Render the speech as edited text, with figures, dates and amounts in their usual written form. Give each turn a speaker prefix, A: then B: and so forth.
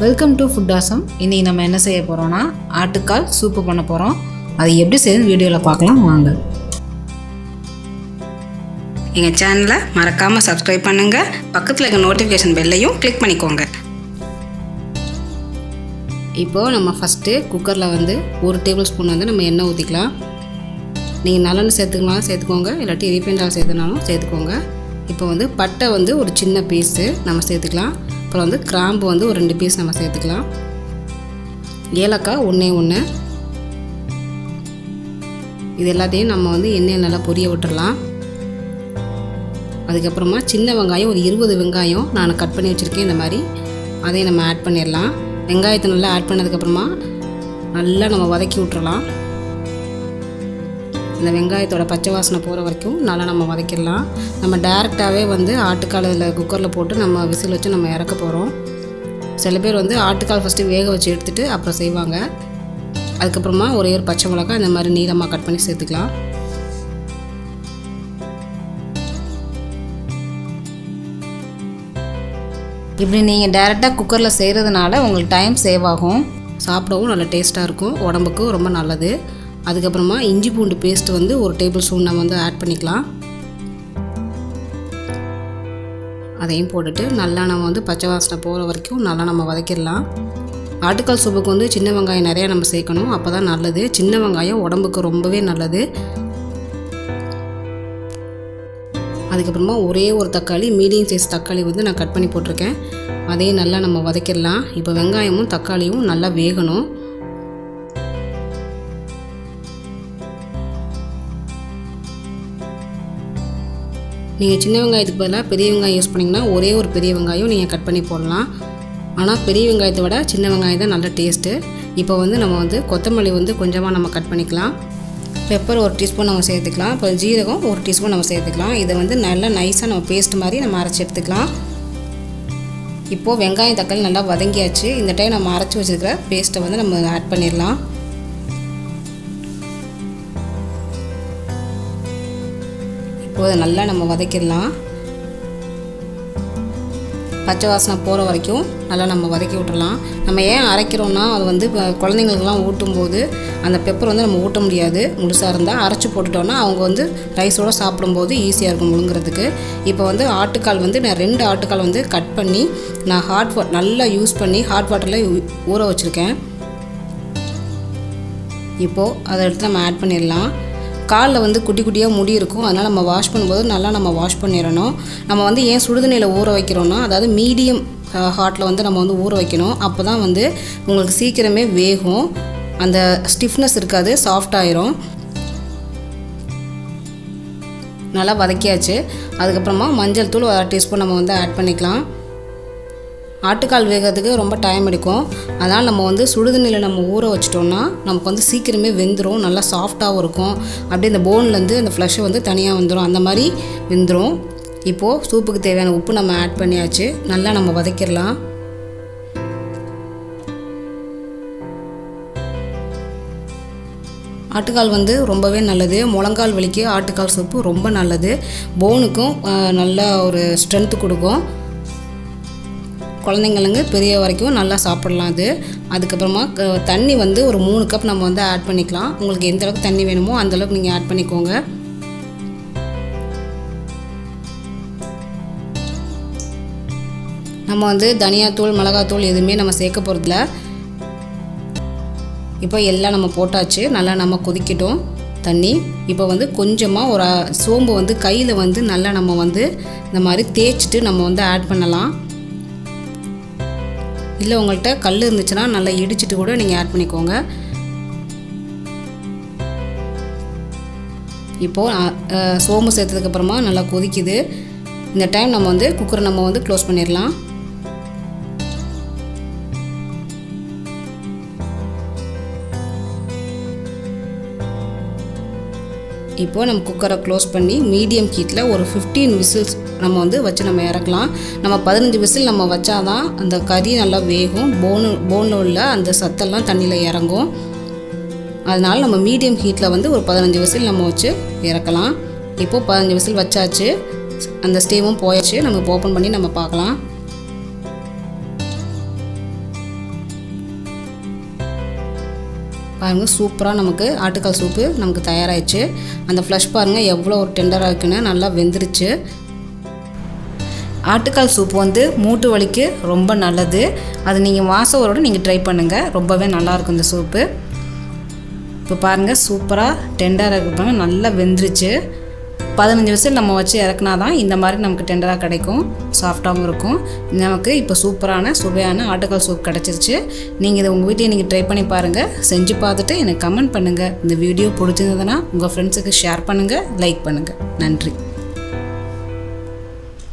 A: Welcome to food awesome. இன்றைக்கி நம்ம என்ன செய்ய போகிறோன்னா ஆட்டுக்கால் சூப்பு பண்ண போகிறோம். அது எப்படி செய்யுதுன்னு வீடியோவில் பார்க்கலாம் வாங்க. எங்கள் சேனலை மறக்காமல் சப்ஸ்கிரைப் பண்ணுங்கள். பக்கத்தில் இருக்க நோட்டிஃபிகேஷன் பெல்லையும் கிளிக் பண்ணிக்கோங்க. இப்போது நம்ம ஃபஸ்ட்டு குக்கரில் வந்து 1 டேபிள் ஸ்பூன் வந்து நம்ம எண்ணெய் ஊற்றிக்கலாம். நீங்கள் நல்லெண்ணெய் சேர்த்துக்கனாலும் சேர்த்துக்கோங்க, இல்லாட்டி ரீஃபைண்ட் ஆயில் சேர்த்துனாலும் சேர்த்துக்கோங்க. இப்போ வந்து பட்டை வந்து ஒரு சின்ன பீஸு நம்ம சேர்த்துக்கலாம். அப்புறம் வந்து கிராம்பு வந்து ஒரு 2 பீஸ் நம்ம சேர்த்துக்கலாம். ஏலக்காய் 1 இது எல்லாத்தையும் நம்ம வந்து எண்ணெயில் நல்லா பொரிய விட்டுடலாம். அதுக்கப்புறமா சின்ன வெங்காயம் ஒரு 20 வெங்காயம் நான் கட் பண்ணி வச்சுருக்கேன். இந்த மாதிரி அதையும் நம்ம ஆட் பண்ணிடலாம். வெங்காயத்தை நல்லா ஆட் பண்ணதுக்கப்புறமா நல்லா நம்ம வதக்கி விட்டுறலாம். இந்த வெங்காயத்தோட பச்சை வாசனை போகிற வரைக்கும் நல்லா நம்ம வதக்கிடலாம். நம்ம டேரெக்டாகவே வந்து ஆட்டுக்காலில் குக்கரில் போட்டு நம்ம விசில் வச்சு நம்ம இறக்க போகிறோம். சில பேர் வந்து ஆட்டுக்கால் ஃபஸ்ட்டு வேக வச்சு எடுத்துகிட்டு அப்புறம் செய்வாங்க. அதுக்கப்புறமா ஒரே ஒரு பச்சை மிளகாய் இந்த மாதிரி நீளமாக கட் பண்ணி சேர்த்துக்கலாம். இப்படி நீங்கள் டேரெக்டாக குக்கரில் செய்கிறதுனால உங்களுக்கு டைம் சேவ் ஆகும், சாப்பிடவும் நல்லா டேஸ்ட்டாக இருக்கும், உடம்புக்கும் ரொம்ப நல்லது. அதுக்கப்புறமா இஞ்சி பூண்டு பேஸ்ட்டு வந்து 1 டேபிள் ஸ்பூன் நம்ம வந்து ஆட் பண்ணிக்கலாம். அதையும் போட்டுட்டு நல்லா நம்ம வந்து பச்சை வாசனை போகிற வரைக்கும் நல்லா நம்ம வதக்கிடலாம். ஆட்டுக்கால் சூப்புக்கு வந்து சின்ன வெங்காயம் நிறையா நம்ம சேர்க்கணும், அப்போ தான் நல்லது. சின்ன வெங்காயம் உடம்புக்கு ரொம்பவே நல்லது. அதுக்கப்புறமா ஒரே ஒரு தக்காளி, மீடியம் சைஸ் தக்காளி வந்து நான் கட் பண்ணி போட்டிருக்கேன். அதையும் நல்லா நம்ம வதக்கிடலாம். இப்போ வெங்காயமும் தக்காளியும் நல்லா வேகணும். நீங்கள் சின்ன வெங்காயத்துக்கு பதிலாக பெரிய வெங்காயம் யூஸ் பண்ணிங்கன்னா ஒரே ஒரு பெரிய வெங்காயம் நீங்கள் கட் பண்ணி போடலாம். ஆனால் பெரிய வெங்காயத்தை விட சின்ன வெங்காயம் தான் நல்ல டேஸ்ட்டு. இப்போ வந்து நம்ம வந்து கொத்தமல்லி வந்து கொஞ்சமாக நம்ம கட் பண்ணிக்கலாம். பெப்பர் 1 டீஸ்பூன் நம்ம சேர்த்துக்கலாம். அப்புறம் ஜீரகம் 1 டீஸ்பூன் நம்ம சேர்த்துக்கலாம். இதை வந்து நல்லா நைஸாக நம்ம பேஸ்ட் மாதிரி நம்ம அரைச்சி எடுத்துக்கலாம். இப்போது வெங்காயம் தக்காளி நல்லா வதங்கியாச்சு. இந்த டைம் நம்ம அரைச்சி வச்சுருக்கிற பேஸ்ட்டை வந்து நம்ம ஆட் பண்ணிடலாம். இப்போது நல்லா நம்ம வதக்கிடலாம். பச்சை வாசனை போகிற வரைக்கும் நல்லா நம்ம வதக்கி விட்டுறலாம். நம்ம ஏன் அரைக்கிறோன்னா அது வந்து இப்போ குழந்தைங்களுக்குலாம் ஊட்டும்போது அந்த பெப்பர் வந்து நம்ம ஊட்ட முடியாது. முழுசாக இருந்தால் அரைச்சி போட்டுட்டோன்னா அவங்க வந்து ரைஸோடு சாப்பிடும்போது ஈஸியாக இருக்கும் முழுங்குறதுக்கு. இப்போ வந்து ஆட்டுக்கால் வந்து நான் 2 ஆட்டுக்கால் வந்து கட் பண்ணி நான் நல்லா யூஸ் பண்ணி ஹாட் வாட்டரில் ஊற வச்சுருக்கேன். இப்போது அதை எடுத்து நம்ம ஆட் பண்ணிடலாம். காலில் வந்து குட்டி குட்டியாக முடி இருக்கும், அதனால் நம்ம வாஷ் பண்ணும்போது நல்லா நம்ம வாஷ் பண்ணிடணும். நம்ம வந்து ஏன் சுடுதண்ணியில் ஊற வைக்கிறோன்னா, அதாவது மீடியம் ஹாட்டில் வந்து நம்ம வந்து ஊற வைக்கணும். அப்போ தான் வந்து உங்களுக்கு சீக்கிரமே வேகும், அந்த ஸ்டிஃப்னஸ் இருக்காது, சாஃப்டாயிரும். நல்லா வதக்கியாச்சு. அதுக்கப்புறமா மஞ்சள் தூள் 1 டீஸ்பூன் நம்ம வந்து ஆட் பண்ணிக்கலாம். ஆட்டுக்கால் வேகிறதுக்கு ரொம்ப டைம் எடுக்கும், அதனால் நம்ம வந்து சுடுதண்ணியில் நம்ம ஊற வச்சிட்டோம்னா நமக்கு வந்து சீக்கிரமே வெந்துடும், நல்லா சாஃப்டாகவும் இருக்கும். அப்படியே இந்த போன்லேருந்து அந்த ஃப்ளஷ் வந்து தனியாக வந்துடும், அந்த மாதிரி வெந்துடும். இப்போது சூப்புக்கு தேவையான உப்பு நம்ம ஆட் பண்ணியாச்சு. நல்லா நம்ம வதக்கிடலாம். ஆட்டுக்கால் வந்து ரொம்பவே நல்லது. முழங்கால் வலிக்கு ஆட்டுக்கால் சூப்பு ரொம்ப நல்லது. போனுக்கும் நல்ல ஒரு ஸ்ட்ரென்த்து கொடுக்கும். குழந்தைங்களுக்கு பெரிய வரைக்கும் நல்லா சாப்பிடலாம் அது. அதுக்கப்புறமா தண்ணி வந்து ஒரு 3 கப் நம்ம வந்து ஆட் பண்ணிக்கலாம். உங்களுக்கு எந்த அளவுக்கு தண்ணி வேணுமோ அந்தளவுக்கு நீங்கள் ஆட் பண்ணிக்கோங்க. நம்ம வந்து தனியாத்தூள் மிளகாத்தூள் எதுவுமே நம்ம சேர்க்க போகிறதில்ல. இப்போ எல்லாம் நம்ம போட்டாச்சு. நல்லா நம்ம கொதிக்கட்டும் தண்ணி. இப்போ வந்து கொஞ்சமாக ஒரு சோம்பு வந்து கையில் வந்து நல்லா நம்ம வந்து இந்த மாதிரி தேய்ச்சிட்டு நம்ம வந்து ஆட் பண்ணலாம். இல்லை உங்கள்கிட்ட கல் இருந்துச்சுன்னா நல்லா இடிச்சிட்டு கூட நீங்கள் ஆட் பண்ணிக்கோங்க. இப்போது சோம்பு சேர்த்ததுக்கப்புறமா நல்லா கொதிக்குது. இந்த டைம் நம்ம வந்து குக்கரை நம்ம வந்து க்ளோஸ் பண்ணிடலாம். இப்போது நம்ம குக்கரை க்ளோஸ் பண்ணி மீடியம் ஹீட்டில் ஒரு 15 விசில்ஸ் நம்ம வந்து வச்சு நம்ம இறக்கலாம். நம்ம 15 விசில் நம்ம வச்சாதான் அந்த கறி நல்லா வேகும், போனில் உள்ள அந்த சத்தெல்லாம் தண்ணியில் இறங்கும். அதனால் நம்ம மீடியம் ஹீட்டில் வந்து ஒரு 15 விசில் நம்ம வச்சு இறக்கலாம். இப்போது 15 விசில் வச்சாச்சு, அந்த ஸ்டீமும் போயாச்சு. நம்ம ஓப்பன் பண்ணி நம்ம பார்க்கலாம். பாருங்கள் சூப்பராக நமக்கு ஆட்டுக்கால் சூப்பு நமக்கு தயாராகிடுச்சு. அந்த ஃப்ளஷ் பாருங்கள் எவ்வளோ ஒரு டெண்டராக இருக்குன்னு நல்லா வெந்துருச்சு. ஆட்டுக்கால் சூப் வந்து மூட்டு வலிக்கு ரொம்ப நல்லது. அது நீங்கள் மாதம் ஒரு நீங்கள் ட்ரை பண்ணுங்கள், ரொம்பவே நல்லாயிருக்கும் இந்த சூப்பு. இப்போ பாருங்கள் சூப்பராக டெண்டராக இருப்பாங்க, நல்லா வெந்துருச்சு. 15 விசில் நம்ம வச்சு இறக்குனா தான் இந்த மாதிரி நமக்கு டெண்டராக கிடைக்கும், சாஃப்டாகவும் இருக்கும். நமக்கு இப்போ சூப்பரான சுவையான ஆட்டுக்கால் சூப் கிடச்சிருச்சு. நீங்கள் இதை உங்கள் வீட்டையும் நீங்கள் ட்ரை பண்ணி பாருங்கள். செஞ்சு பார்த்துட்டு எனக்கு கமெண்ட் பண்ணுங்கள். இந்த வீடியோ பிடிச்சிருந்ததுன்னா உங்கள் ஃப்ரெண்ட்ஸுக்கு ஷேர் பண்ணுங்கள், லைக் பண்ணுங்கள். நன்றி.